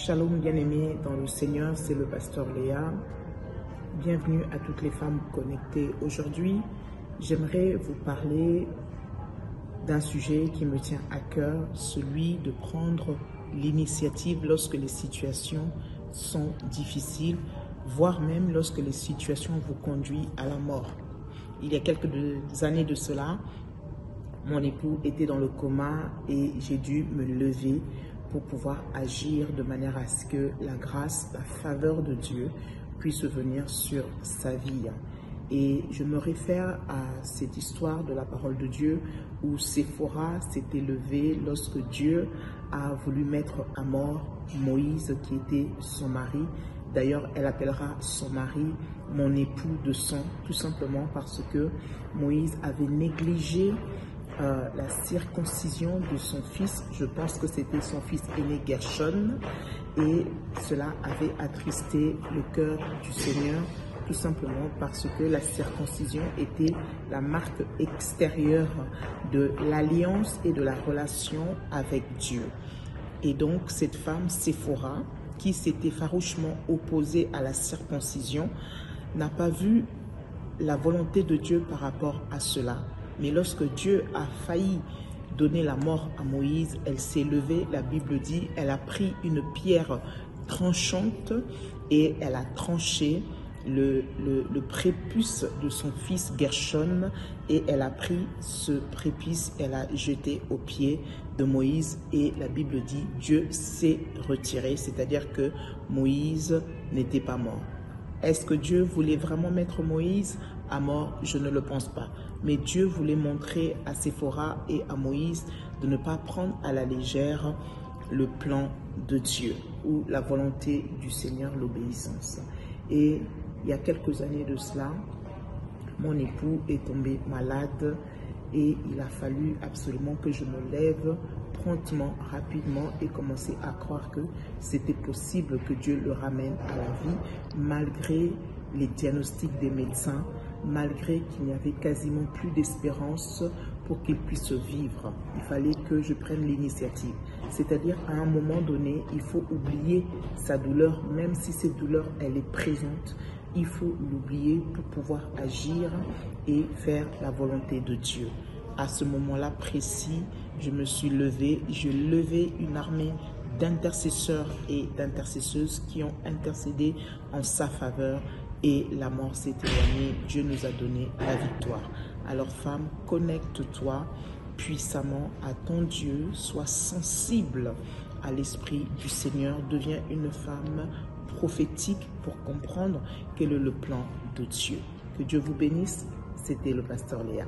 Shalom bien-aimés dans le Seigneur, c'est le pasteur Léa. Bienvenue à toutes les femmes connectées. Aujourd'hui, j'aimerais vous parler d'un sujet qui me tient à cœur, celui de prendre l'initiative lorsque les situations sont difficiles, voire même lorsque les situations vous conduisent à la mort. Il y a quelques années de cela, mon époux était dans le coma et j'ai dû me lever pour pouvoir agir de manière à ce que la grâce, la faveur de Dieu puisse venir sur sa vie. Et je me réfère à cette histoire de la parole de Dieu où Séphora s'était levée lorsque Dieu a voulu mettre à mort Moïse qui était son mari. D'ailleurs, elle appellera son mari mon époux de sang, tout simplement parce que Moïse avait négligé la circoncision de son fils. Je pense que c'était son fils aîné Gershon, et cela avait attristé le cœur du Seigneur, tout simplement parce que la circoncision était la marque extérieure de l'alliance et de la relation avec Dieu. Et donc cette femme, Séphora, qui s'était farouchement opposée à la circoncision, n'a pas vu la volonté de Dieu par rapport à cela. Mais lorsque Dieu a failli donner la mort à Moïse, elle s'est levée, la Bible dit, elle a pris une pierre tranchante et elle a tranché le prépuce de son fils Gershon, et elle a pris ce prépuce, elle a jeté aux pieds de Moïse, et la Bible dit Dieu s'est retiré, c'est-à-dire que Moïse n'était pas mort. Est-ce que Dieu voulait vraiment mettre Moïse à mort? Je ne le pense pas. Mais Dieu voulait montrer à Séphora et à Moïse de ne pas prendre à la légère le plan de Dieu ou la volonté du Seigneur, l'obéissance. Et il y a quelques années de cela, mon époux est tombé malade et il a fallu absolument que je me lève promptement, rapidement, et commencer à croire que c'était possible que Dieu le ramène à la vie, malgré les diagnostics des médecins, malgré qu'il n'y avait quasiment plus d'espérance pour qu'il puisse vivre. Il fallait que je prenne l'initiative. C'est-à-dire, à un moment donné, il faut oublier sa douleur, même si cette douleur, elle est présente. Il faut l'oublier pour pouvoir agir et faire la volonté de Dieu. À ce moment-là précis, je me suis levée, j'ai levé une armée d'intercesseurs et d'intercesseuses qui ont intercédé en sa faveur, et la mort s'est éloignée. Dieu nous a donné la victoire. Alors femme, connecte-toi puissamment à ton Dieu, sois sensible à l'Esprit du Seigneur, deviens une femme prophétique pour comprendre quel est le plan de Dieu. Que Dieu vous bénisse, c'était le pasteur Léa.